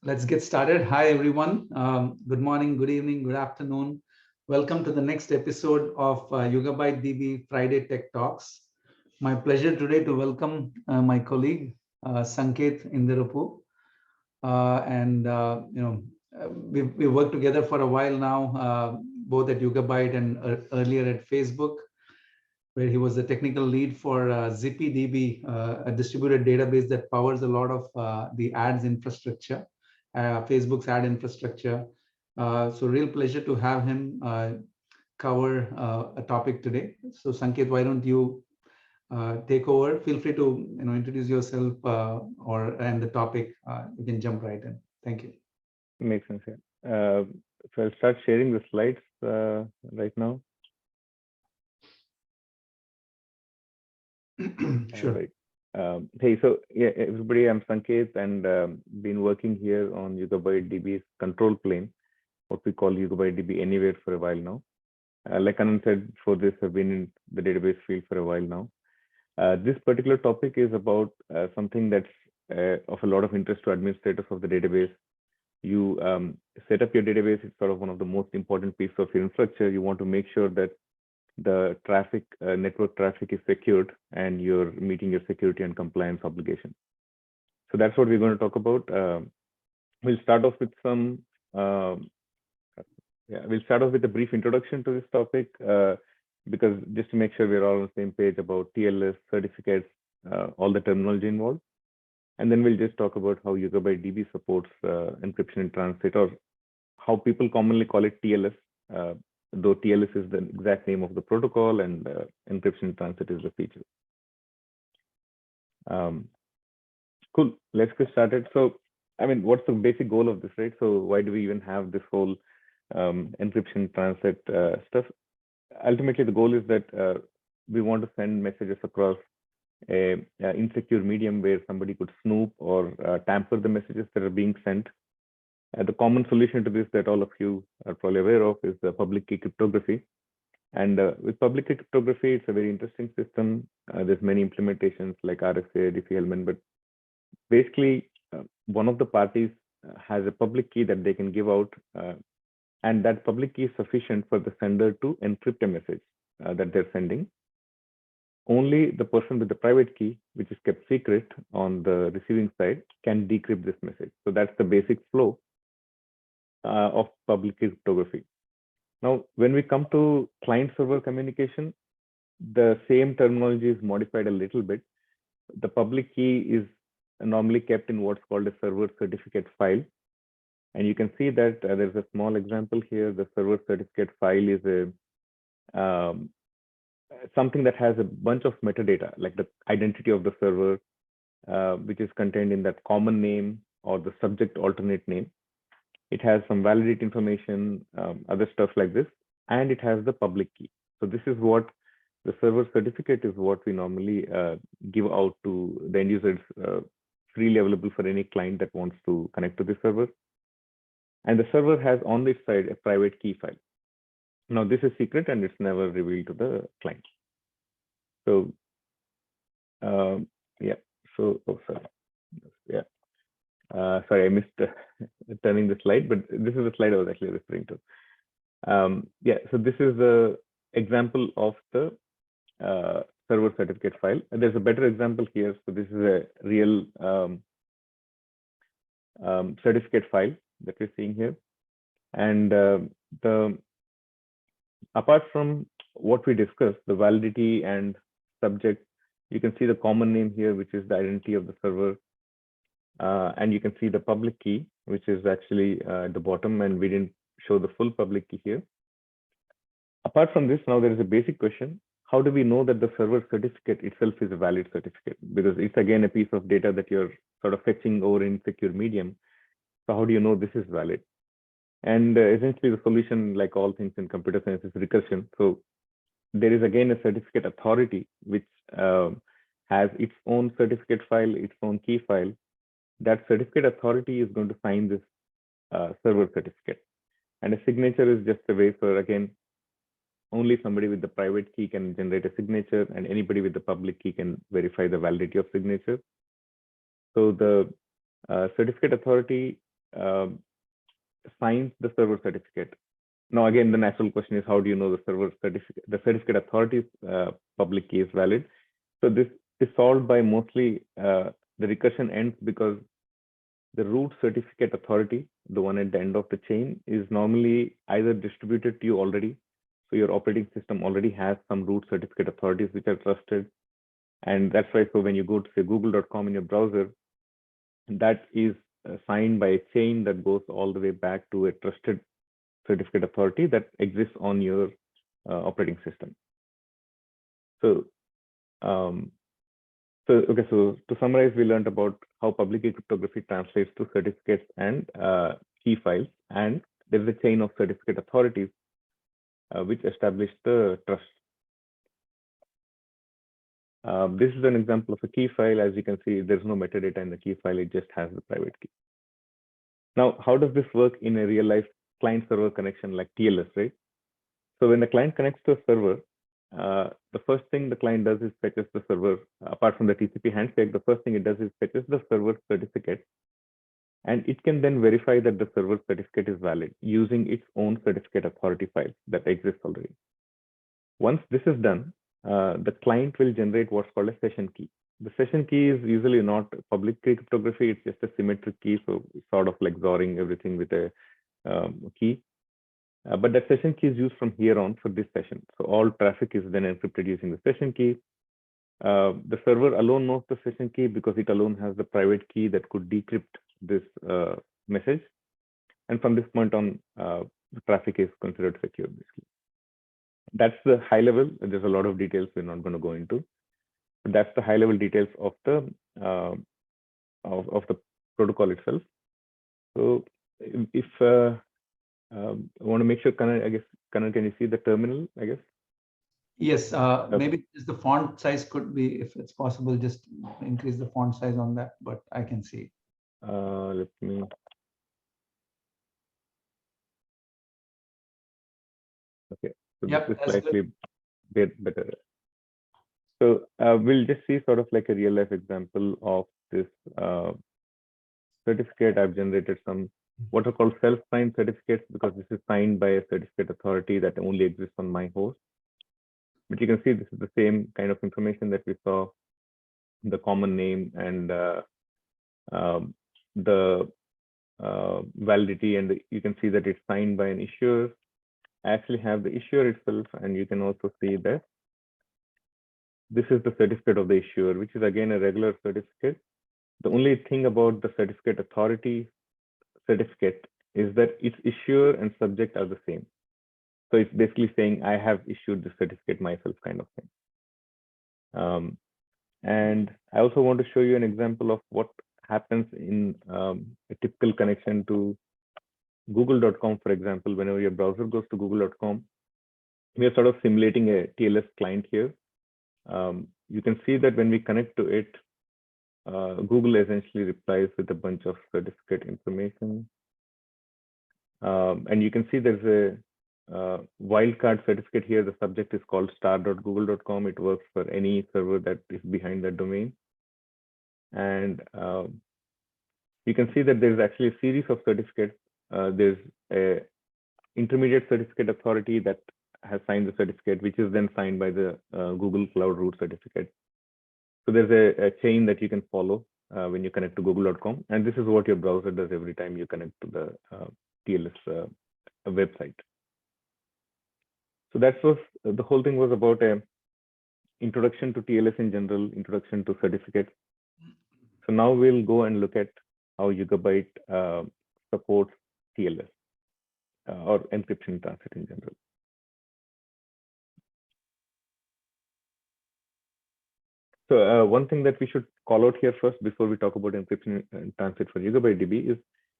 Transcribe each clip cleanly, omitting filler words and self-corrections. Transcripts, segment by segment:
Let's get started. Hi, everyone. Good morning, good evening, good afternoon. Welcome to the next episode of YugabyteDB Friday Tech Talks. My pleasure today to welcome my colleague, Sanketh Indarapu. We've worked together for a while now, both at Yugabyte and earlier at Facebook, where he was the technical lead for ZippyDB, a distributed database that powers a lot of the ads infrastructure, Facebook's ad infrastructure. So real pleasure to have him cover a topic today. So Sanketh, why don't you take over? Feel free to introduce yourself and the topic. You can jump right in. Thank you. Makes sense. Yeah. So I'll start sharing the slides right now. Sure. Right. Hey, so yeah, everybody, I'm Sanketh and been working here on YugabyteDB's control plane, what we call YugabyteDB Anywhere for a while now. Like Kannan said, for this, I've been in the database field for a while now. This particular topic is about something that's of a lot of interest to administrators of the database. You set up your database, it's sort of one of the most important pieces of your infrastructure. You want to make sure that the traffic, network traffic is secured and you're meeting your security and compliance obligations. So that's what we're going to talk about. We'll start off with some, we'll start off with a brief introduction to this topic, because just to make sure we're all on the same page about TLS, certificates, all the terminology involved. And then we'll just talk about how YugabyteDB supports encryption in transit, or how people commonly call it TLS, though TLS is the exact name of the protocol and encryption in transit is the feature. Cool, let's get started. So, I mean, what's the basic goal of this, right? So why do we even have this whole encryption transit stuff? Ultimately, the goal is that we want to send messages across a insecure medium where somebody could snoop or tamper the messages that are being sent. The common solution to this that all of you are probably aware of is the public key cryptography. And with public key cryptography, it's a very interesting system. There's many implementations like RSA, Diffie-Hellman, but basically one of the parties has a public key that they can give out, and that public key is sufficient for the sender to encrypt a message that they're sending. Only the person with the private key, which is kept secret on the receiving side, can decrypt this message. So that's the basic flow of public key cryptography. Now, when we come to client-server communication, the same terminology is modified a little bit. The public key is normally kept in what's called a server certificate file. And you can see that there's a small example here. The server certificate file is a something that has a bunch of metadata, like the identity of the server, which is contained in that common name or the subject alternate name. It has some validate information, other stuff like this, and it has the public key. So this is what the server certificate is, what we normally give out to the end users, freely available for any client that wants to connect to the server. And the server has on its side a private key file. Now this is secret and it's never revealed to the client. So yeah, so sorry, yeah. Sorry, I missed turning the slide, but this is the slide I was actually referring to. Yeah, so this is the example of the server certificate file. And there's a better example here. So this is a real certificate file that we're seeing here. And apart from what we discussed, the validity and subject, you can see the common name here, which is the identity of the server. And you can see the public key, which is actually at the bottom, and we didn't show the full public key here. Apart from this, now there is a basic question. How do we know that the server certificate itself is a valid certificate? Because it's again a piece of data that you're sort of fetching over in secure medium. So how do you know this is valid? And essentially the solution, like all things in computer science, is recursion. So there is again a certificate authority, which has its own certificate file, its own key file. That certificate authority is going to sign this server certificate. And a signature is just a way for, again, only somebody with the private key can generate a signature, and anybody with the public key can verify the validity of signature. So the certificate authority signs the server certificate. Now, again, the natural question is, how do you know the certificate authority's public key is valid? So this is solved by mostly the recursion ends because the root certificate authority, the one at the end of the chain, is normally either distributed to you already. So your operating system already has some root certificate authorities which are trusted. And that's why, so when you go to say google.com in your browser, that is signed by a chain that goes all the way back to a trusted certificate authority that exists on your operating system. So, okay, so to summarize, we learned about how public key cryptography translates to certificates and key files, and there's a chain of certificate authorities which establish the trust. This is an example of a key file. As you can see, there's no metadata in the key file, it just has the private key. Now, how does this work in a real life client server connection like TLS, right? So when the client connects to a server, the first thing the client does is fetches the server. Apart from the TCP handshake, the first thing it does is fetches the server certificate, and it can then verify that the server certificate is valid using its own certificate authority file that exists already. Once this is done, the client will generate what's called a session key. The session key is usually not public key cryptography, it's just a symmetric key, so it's sort of like XORing everything with a key. But that session key is used from here on for this session. So all traffic is then encrypted using the session key. The server alone knows the session key because it alone has the private key that could decrypt this message. And from this point on, the traffic is considered secure, basically. That's the high level. There's a lot of details we're not going to go into. But that's the high level details of the protocol itself. So if I want to make sure, Kannan, I guess, Kannan, can you see the terminal, I guess? Yes, maybe just the font size could be, if it's possible, just increase the font size on that, but I can see. Let me. Okay, so yep, this is slightly better. So we'll just see sort of like a real life example of this certificate. I've generated some what are called self-signed certificates because this is signed by a certificate authority that only exists on my host. But you can see this is the same kind of information that we saw, the common name and the validity, and you can see that it's signed by an issuer. I actually have the issuer itself, and you can also see that this is the certificate of the issuer, which is again a regular certificate. The only thing about the certificate authority certificate is that its issuer and subject are the same. So it's basically saying I have issued the certificate myself, kind of thing. And I also want to show you an example of what happens in a typical connection to google.com, for example. Whenever your browser goes to google.com, we are sort of simulating a TLS client here. You can see that when we connect to it, Google essentially replies with a bunch of certificate information. And you can see there's a wildcard certificate here. The subject is called star.google.com. It works for any server that is behind that domain. And you can see that there's actually a series of certificates. There's a intermediate certificate authority that has signed the certificate, which is then signed by the Google Cloud Root certificate. So there's a chain that you can follow when you connect to google.com. And this is what your browser does every time you connect to the TLS website. So that was, the whole thing was about a introduction to TLS in general, introduction to certificates. So now we'll go and look at how Yugabyte supports TLS or encryption transit in general. So one thing that we should call out here first before we talk about encryption transit for YugabyteDB is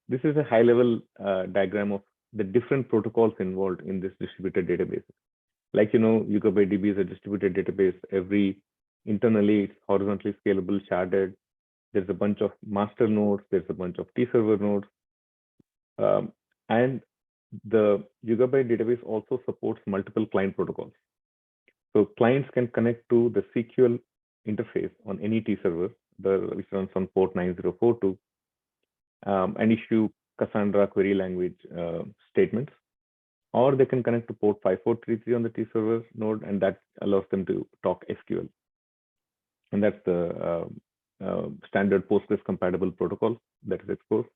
this is a high-level diagram of the different protocols involved in this distributed database. Like, you know, YugabyteDB is a distributed database. Internally, it's horizontally scalable, sharded. There's a bunch of master nodes. There's a bunch of T-server nodes. And the Yugabyte database also supports multiple client protocols. So clients can connect to the CQL interface on any T-server, which runs on port 9042, and issue Cassandra query language statements, or they can connect to port 5433 on the T server node, and that allows them to talk SQL. And that's the standard Postgres compatible protocol that is exposed.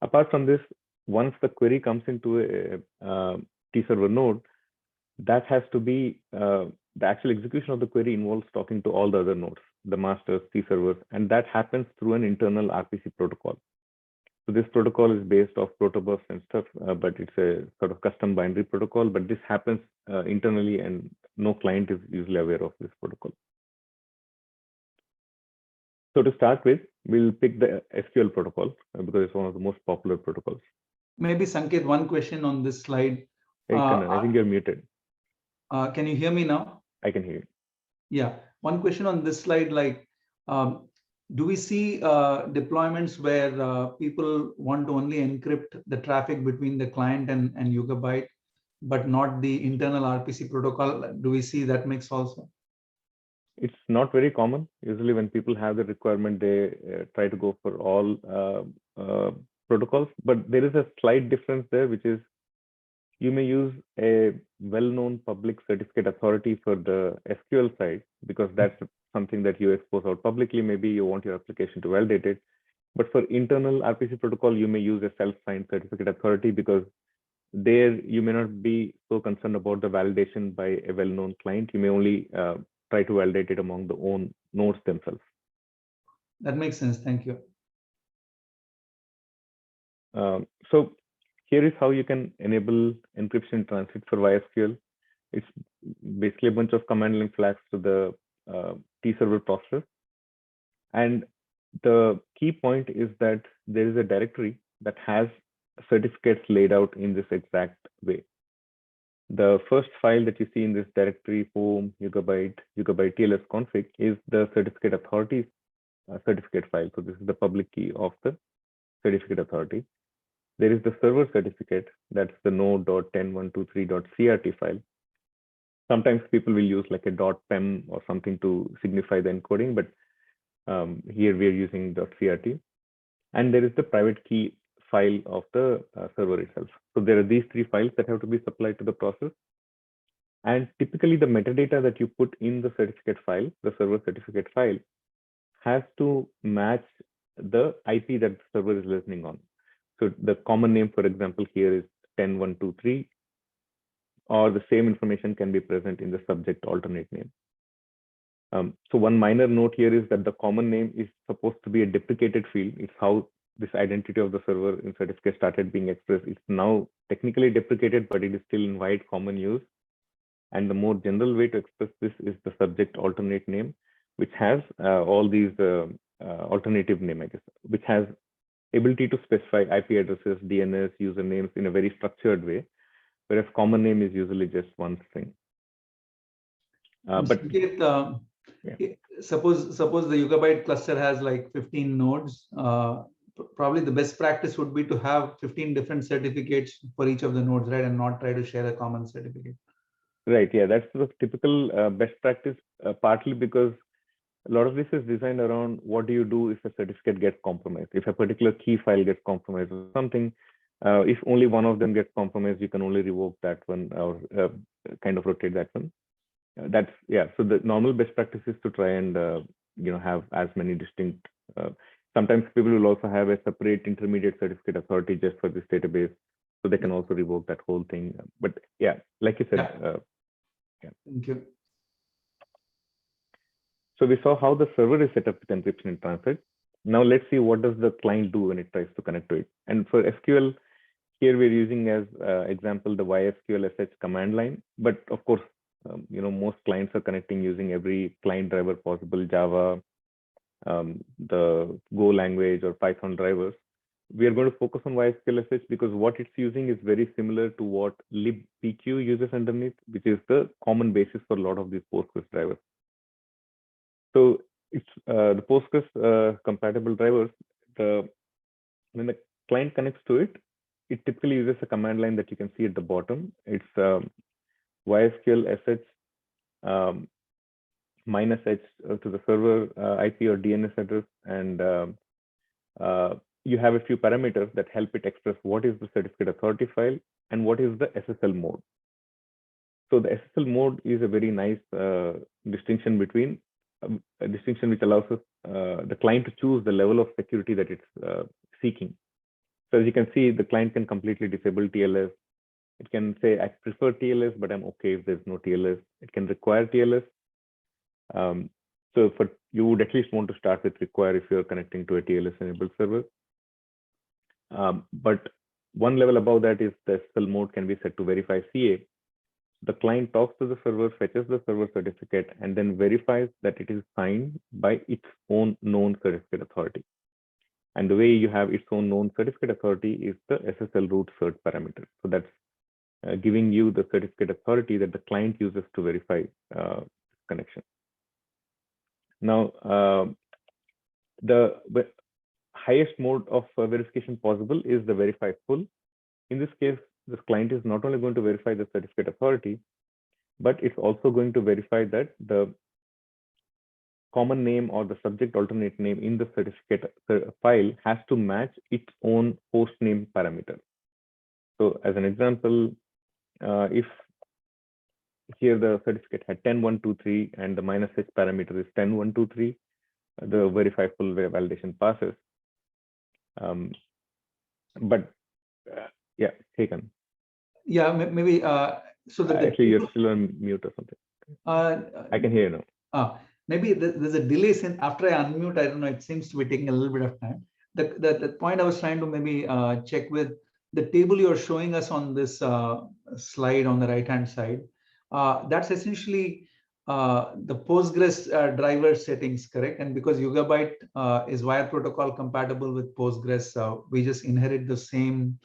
Apart from this, once the query comes into a T server node, that has to be the actual execution of the query involves talking to all the other nodes, the masters, T servers, and that happens through an internal RPC protocol. So this protocol is based off protobufs and stuff, but it's a sort of custom binary protocol. But this happens internally, and no client is usually aware of this protocol. So to start with, we'll pick the SQL protocol because it's one of the most popular protocols. Maybe Sanketh, one question on this slide. Hey, Kannan, I think you're muted. Can you hear me now? I can hear you. Yeah, one question on this slide, like, do we see deployments where people want to only encrypt the traffic between the client and Yugabyte, but not the internal RPC protocol? Do we see that mix also? It's not very common. Usually when people have the requirement, they try to go for all protocols, but there is a slight difference there, which is you may use a well-known public certificate authority for the SQL side, because that's something that you expose out publicly. Maybe you want your application to validate it. But for internal RPC protocol, you may use a self-signed certificate authority, because there you may not be so concerned about the validation by a well-known client. You may only try to validate it among the own nodes themselves. That makes sense. Thank you. So here is how you can enable encryption transit for YSQL. It's basically a bunch of command line flags to the T server process. And the key point is that there is a directory that has certificates laid out in this exact way. The first file that you see in this directory, home, Yugabyte, Yugabyte TLS config, is the certificate authorities certificate file. So this is the public key of the certificate authority. There is the server certificate, that's the node.10.123.crt file. Sometimes people will use like a .pem or something to signify the encoding, but here we are using .crt. And there is the private key file of the server itself. So there are these three files that have to be supplied to the process. And typically the metadata that you put in the certificate file, the server certificate file, has to match the IP that the server is listening on. So the common name, for example, here is 10.123, or the same information can be present in the subject alternate name. So one minor note here is that the common name is supposed to be a deprecated field. It's how this identity of the server in certificate started being expressed. It's now technically deprecated, but it is still in wide common use. And the more general way to express this is the subject alternate name, which has all these alternative name, I guess, which has ability to specify IP addresses, DNS, usernames in a very structured way, whereas common name is usually just one string. But suppose the Yugabyte cluster has like 15 nodes. Probably the best practice would be to have 15 different certificates for each of the nodes, right, and not try to share a common certificate. Right. Yeah, that's the typical best practice. Partly because a lot of this is designed around what do you do if a certificate gets compromised. If a particular key file gets compromised or something, if only one of them gets compromised, you can only revoke that one or kind of rotate that one. That's so the normal best practice is to try and have as many distinct. Sometimes people will also have a separate intermediate certificate authority just for this database, so they can also revoke that whole thing. But yeah, like you said. Thank you. So we saw how the server is set up with encryption and transit. Now let's see what does the client do when it tries to connect to it. And for SQL, here we're using as example the YSQL-sh command line. But of course, most clients are connecting using every client driver possible, Java, the Go language or Python drivers. We are going to focus on YSQL-sh because what it's using is very similar to what libpq uses underneath, which is the common basis for a lot of these Postgres drivers. So it's the Postgres compatible drivers. When the client connects to it, it typically uses a command line that you can see at the bottom. It's YSQL-sh -h to the server IP or DNS address, and you have a few parameters that help it express what is the certificate authority file and what is the SSL mode. So the SSL mode is a very nice distinction between a distinction which allows us the client to choose the level of security that it's seeking. So as you can see, the client can completely disable TLS. It can say, I prefer TLS, but I'm okay if there's no TLS. It can require TLS. So you would at least want to start with require if you're connecting to a TLS-enabled server. But one level above that is the SSL mode can be set to verify CA. The client talks to the server, fetches the server certificate, and then verifies that it is signed by its own known certificate authority. And the way you have its own known certificate authority is the SSL root cert parameter. So that's giving you the certificate authority that the client uses to verify connection. Now, the highest mode of verification possible is the verify full. In this case, this client is not only going to verify the certificate authority, but it's also going to verify that the common name or the subject alternate name in the certificate file has to match its own host name parameter. So as an example, if here the certificate had 10123 and the -h parameter is 10123, the verify full validation passes. But yeah, Kannan. Yeah, maybe so that actually you're still on mute or something. I can hear you now. Maybe there's a delay after I unmute. I don't know. It seems to be taking a little bit of time. The point I was trying to maybe check with the table you're showing us on this slide on the right hand side. That's essentially the Postgres driver settings, correct? And because Yugabyte is wire protocol compatible with Postgres, we just inherit the same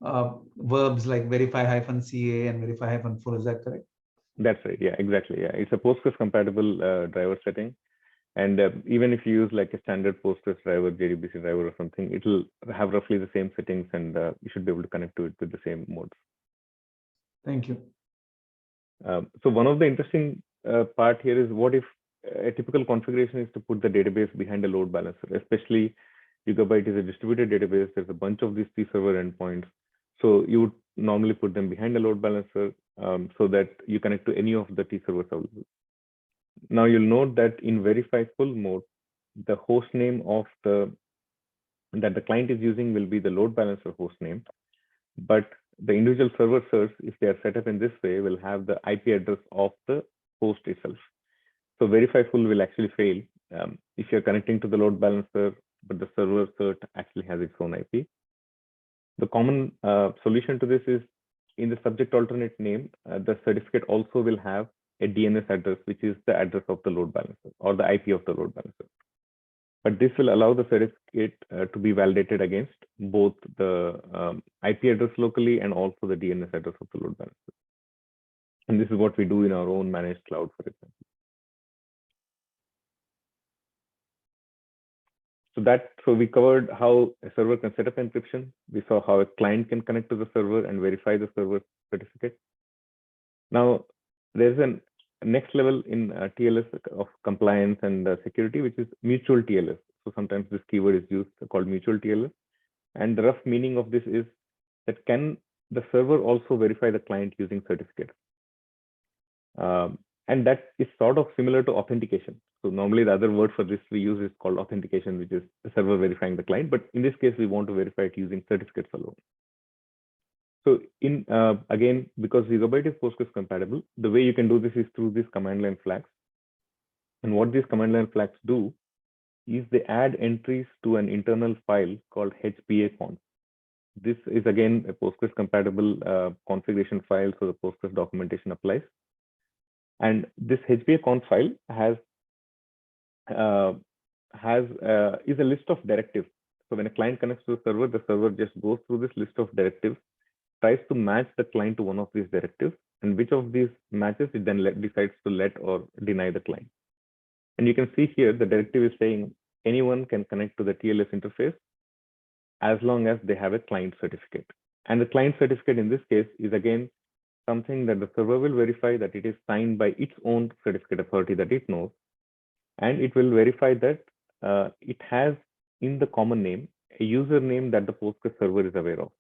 verbs like verify-ca and verify-full. Is that correct? That's right. Yeah, exactly. Yeah, it's a Postgres compatible driver setting. And even if you use like a standard Postgres driver, JDBC driver or something, it'll have roughly the same settings, and you should be able to connect to it with the same modes. Thank you. So one of the interesting part here is, what if a typical configuration is to put the database behind a load balancer? Especially Yugabyte is a distributed database. There's a bunch of these T-server endpoints. So you would normally put them behind a load balancer so that you connect to any of the T-servers available. Now you'll note that in verify full mode, the host name of that the client is using will be the load balancer host name, but the individual server certs, if they are set up in this way, will have the IP address of the host itself. So verify full will actually fail if you're connecting to the load balancer, but the server cert actually has its own IP. The common solution to this is, in the subject alternate name, the certificate also will have a DNS address, which is the address of the load balancer or the IP of the load balancer. But this will allow the certificate to be validated against both the IP address locally and also the DNS address of the load balancer. And this is what we do in our own managed cloud, for example. So we covered how a server can set up encryption. We saw how a client can connect to the server and verify the server certificate. Now, there's a next level in TLS of compliance and security, which is mutual TLS. So sometimes this keyword is used called mutual TLS. And the rough meaning of this is that can the server also verify the client using certificate? And that is sort of similar to authentication. So normally the other word for this we use is called authentication, which is the server verifying the client. But in this case, we want to verify it using certificates alone. So again, because Yugabyte is Postgres compatible, the way you can do this is through these command line flags. And what these command line flags do is they add entries to an internal file called HBAConf. This is again a Postgres compatible configuration file, so the Postgres documentation applies. And this HBAConf file is a list of directives. So when a client connects to the server just goes through this list of directives, tries to match the client to one of these directives, and which of these matches it then decides to let or deny the client. And you can see here the directive is saying anyone can connect to the TLS interface as long as they have a client certificate. And the client certificate in this case is again something that the server will verify that it is signed by its own certificate authority that it knows, and it will verify that it has in the common name a username that the Postgres server is aware of.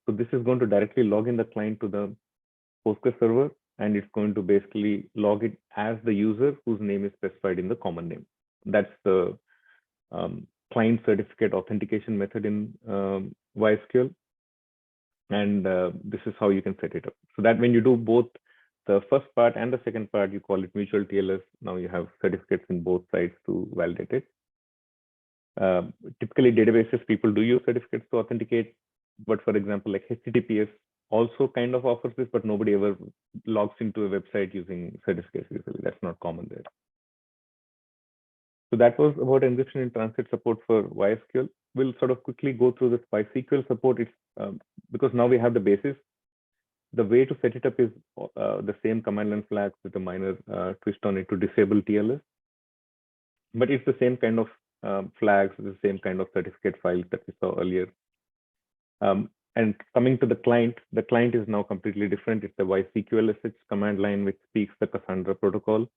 So this is going to directly log in the client to the Postgres server, and it's going to basically log it as the user whose name is specified in the common name. That's the client certificate authentication method in YSQL. And this is how you can set it up. So that when you do both the first part and the second part, you call it mutual TLS. Now you have certificates in both sides to validate it. Typically, databases, people do use certificates to authenticate. But for example, like HTTPS also kind of offers this, but nobody ever logs into a website using certificates usually. That's not common there. So that was about encryption in transit support for YSQL. We'll sort of quickly go through this YCQL support. It's because now we have the basis. The way to set it up is the same command line flags with a minor twist on it to disable TLS. But it's the same kind of flags, the same kind of certificate files that we saw earlier. And coming to the client is now completely different. It's the YCQL-SH command line, which speaks the Cassandra protocol.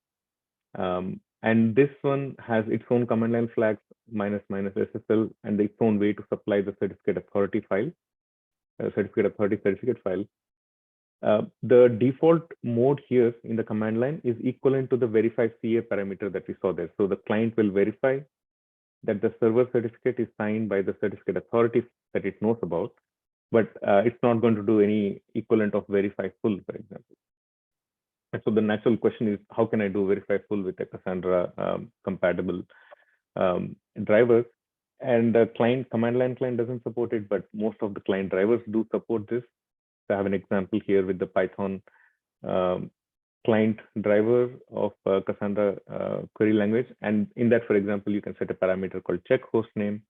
And this one has its own command line flags, --SSL, and its own way to supply the certificate authority file, certificate file. The default mode here in the command line is equivalent to the verify CA parameter that we saw there. So the client will verify that the server certificate is signed by the certificate authority that it knows about, but it's not going to do any equivalent of verify full, for example. And so the natural question is, how can I do verify full with a Cassandra compatible driver? And the command line client doesn't support it, but most of the client drivers do support this. So I have an example here with the Python client driver of Cassandra query language. And in that, for example, you can set a parameter called check hostname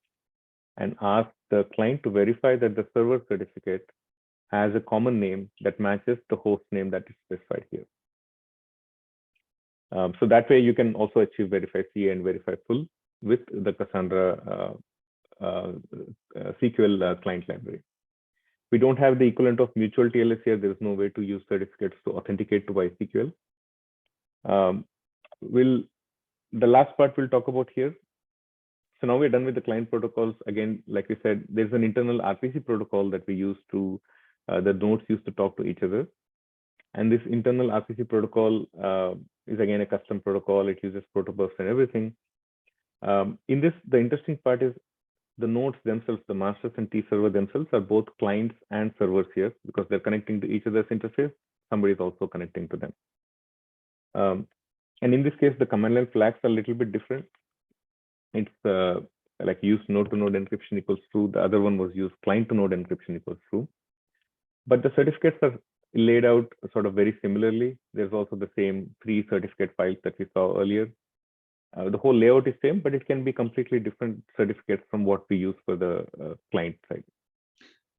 and ask the client to verify that the server certificate has a common name that matches the host name that is specified here. So that way you can also achieve verify CA and verify full with the Cassandra CQL client library. We don't have the equivalent of mutual TLS here. There is no way to use certificates to authenticate to YCQL. The last part we'll talk about here. So now we're done with the client protocols. Again, like we said, there's an internal RPC protocol that we use to, the nodes used to talk to each other. And this internal RPC protocol is again a custom protocol. It uses protobufs and everything. In this, the interesting part is the nodes themselves, the masters and T server themselves are both clients and servers here because they're connecting to each other's interface. Somebody is also connecting to them. And in this case, the command line flags are a little bit different. It's like use node to node encryption equals true. The other one was use client to node encryption equals true. But the certificates are laid out sort of very similarly. There's also the same 3 certificate files that we saw earlier. The whole layout is same, but it can be completely different certificates from what we use for the client side.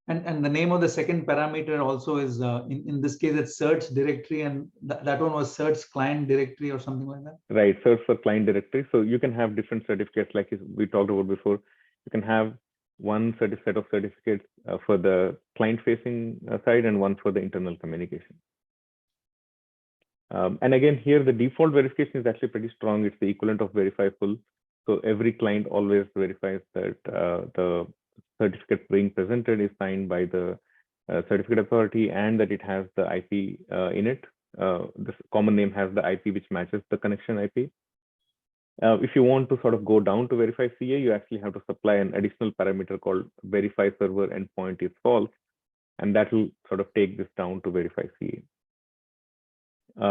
And the name of the second parameter also is, in this case, it's search directory, and that one was search client directory or something like that? Right, search for client directory. So you can have different certificates like we talked about before. You can have one set of certificates for the client-facing side and one for the internal communication. And again, here the default verification is actually pretty strong. It's the equivalent of verify full. So every client always verifies that the certificate being presented is signed by the certificate authority and that it has the IP in it. This common name has the IP which matches the connection IP. If you want to sort of go down to verify CA, you actually have to supply an additional parameter called verify server endpoint is false, and that will sort of take this down to verify CA.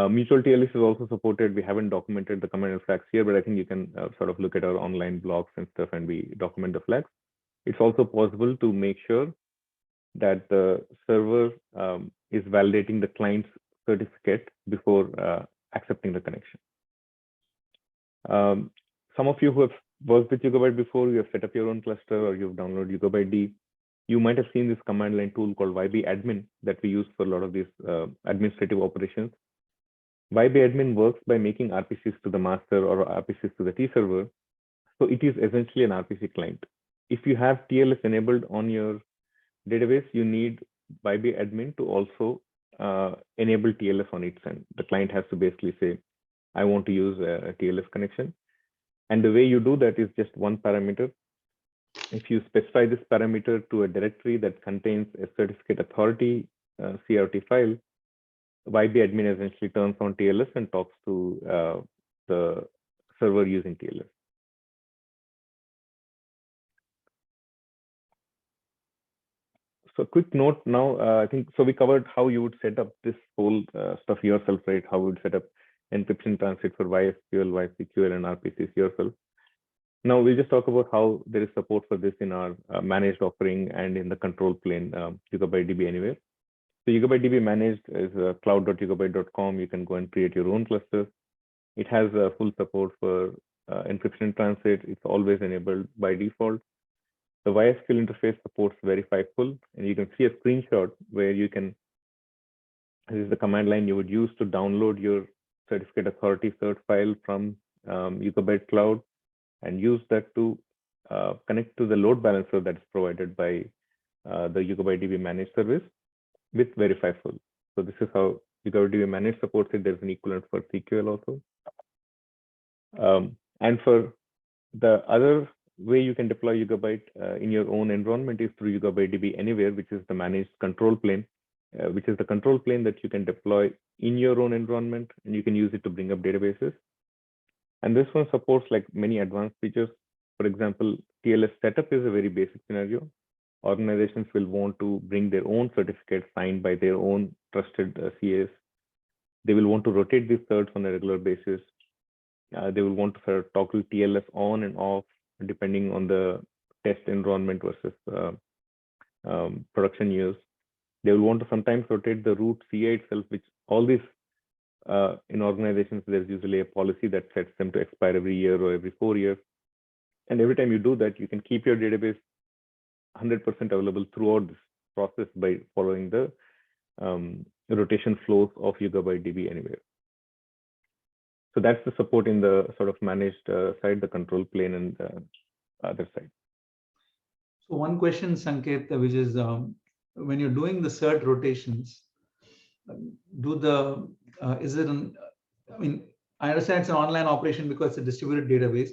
Mutual TLS is also supported. We haven't documented the command and flags here, but I think you can sort of look at our online blogs and stuff and we document the flags. It's also possible to make sure that the server is validating the client's certificate before accepting the connection. Some of you who have worked with Yugabyte before, you have set up your own cluster or you've downloaded YugabyteD. You might have seen this command line tool called YBadmin that we use for a lot of these administrative operations. YBadmin works by making RPCs to the master or RPCs to the T server. So it is essentially an RPC client. If you have TLS enabled on your database, you need YBadmin to also enable TLS on its end. The client has to basically say, I want to use a TLS connection. And the way you do that is just one parameter. if you specify this parameter to a directory that contains a certificate authority CRT file, YB-admin essentially turns on TLS and talks to the server using TLS. So quick note now, I think, so we covered how you would set up this whole stuff yourself, right? How you would set up encryption transit for YSQL, YCQL, and RPCs yourself. Now we'll just talk about how there is support for this in our managed offering and in the control plane, YugabyteDB Anywhere. So YugabyteDB Managed is cloud.yugabyte.com. You can go and create your own cluster. It has full support for encryption transit. It's always enabled by default. The YSQL interface supports verify full, and you can see a screenshot where you can, this is the command line you would use to download your certificate authority cert file from Yugabyte Cloud and use that to connect to the load balancer that is provided by the YugabyteDB Managed service with verify full. So this is how YugabyteDB Managed supports it. There's an equivalent for CQL also. And for the other way you can deploy Yugabyte in your own environment is through YugabyteDB Anywhere, which is the managed control plane, which is the control plane that you can deploy in your own environment, and you can use it to bring up databases. And this one supports like many advanced features. For example, TLS setup is a very basic scenario. Organizations will want to bring their own certificates signed by their own trusted CAs. They will want to rotate these certs on a regular basis. They will want to toggle TLS on and off depending on the test environment versus production use. They will want to sometimes rotate the root CA itself, which all these in organizations, there's usually a policy that sets them to expire every year or every 4 years. And every time you do that, you can keep your database 100% available throughout this process by following the rotation flows of YugabyteDB Anywhere. So that's the support in the sort of managed side, the control plane, and the other side. So one question, Sanketh, which is when you're doing the cert rotations, is it an, I mean, I understand it's an online operation because it's a distributed database,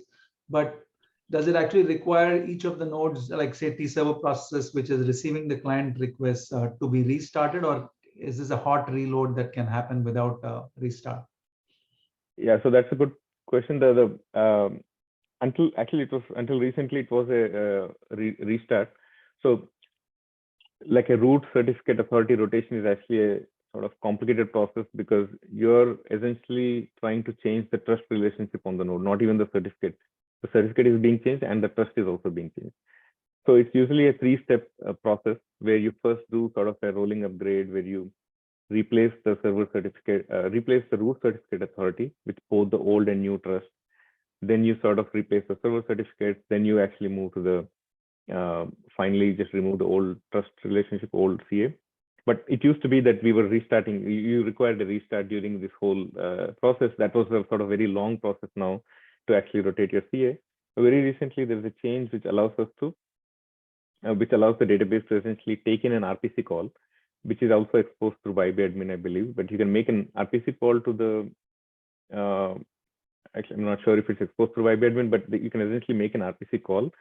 but does it actually require each of the nodes, like say T-server process, which is receiving the client requests to be restarted, or is this a hot reload that can happen without restart? Yeah, so that's a good question. Until recently, it was a restart. So like a root certificate authority rotation is actually a sort of complicated process because you're essentially trying to change the trust relationship on the node, not even the certificate. The certificate is being changed and the trust is also being changed. So it's usually a 3-step process where you first do sort of a rolling upgrade where you replace the server certificate, replace the root certificate authority with both the old and new trust. Then you sort of replace the server certificates. Then you actually move to the, finally just remove the old trust relationship, old CA. But it used to be that we were restarting, you required a restart during this whole process. That was a sort of very long process now to actually rotate your CA. Very recently, there's a change which allows us to, which allows the database to essentially take in an RPC call, which is also exposed through YB-admin, I believe. But you can make an RPC call to the, actually, I'm not sure if it's exposed through YB-admin, but you can essentially make an RPC call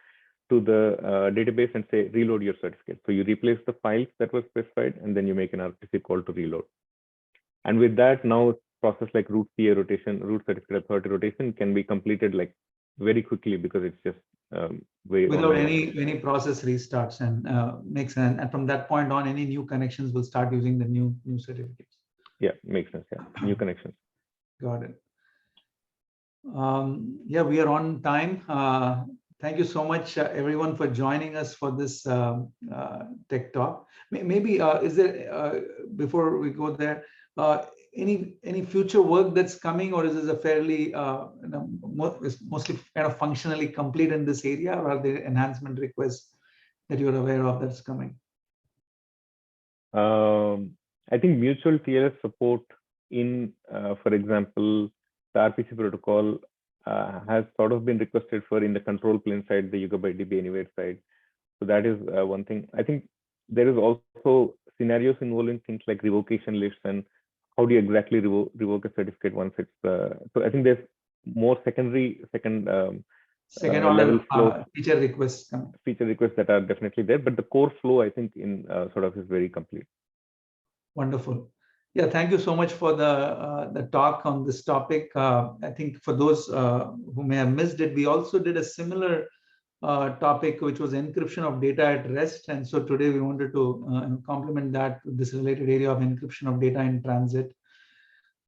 to the database and say, reload your certificate. So you replace the files that were specified, and then you make an RPC call to reload. And with that, now process like root CA rotation, root certificate authority rotation can be completed like very quickly because it's just without any process restarts, and makes sense. And from that point on, any new connections will start using the new certificates. Yeah, makes sense. Yeah, new connections. Got it. Yeah, we are on time. Thank you so much, everyone, for joining us for this tech talk. Maybe is there before we go there, any future work that's coming, or is this a fairly mostly kind of functionally complete in this area, or are there enhancement requests that you're aware of that's coming? I think mutual TLS support in, for example, the RPC protocol has sort of been requested for in the control plane side, the YugabyteDB Anywhere side. So that is one thing. I think there is also scenarios involving things like revocation lists and how do you exactly revoke a certificate once it's. So I think there's more second second order level flow feature requests that are definitely there, but the core flow, I think, in sort of is very complete. Wonderful. Yeah, thank you so much for the talk on this topic. I think for those who may have missed it, we also did a similar topic, which was encryption of data at rest. And so today we wanted to complement that with this related area of encryption of data in transit.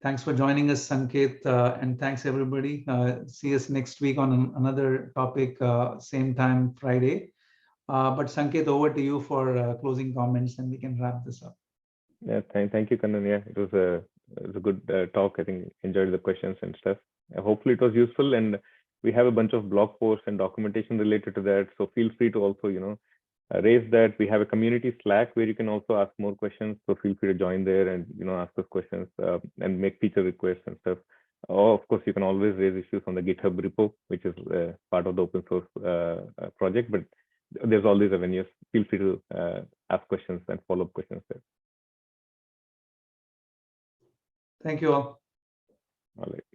Thanks for joining us, Sanketh, and thanks everybody. See us next week on another topic, same time, Friday. But Sanketh, over to you for closing comments, and we can wrap this up. Yeah, thank you, Kannan. Yeah, it was a good talk. I think enjoyed the questions and stuff. Hopefully it was useful, and we have a bunch of blog posts and documentation related to that. So feel free to also, raise that. We have a community Slack where you can also ask more questions. So feel free to join there and ask those questions and make feature requests and stuff. Or of course, you can always raise issues on the GitHub repo, which is part of the open source project. But there's all these avenues. Feel free to ask questions and follow up questions there. Thank you all. All right.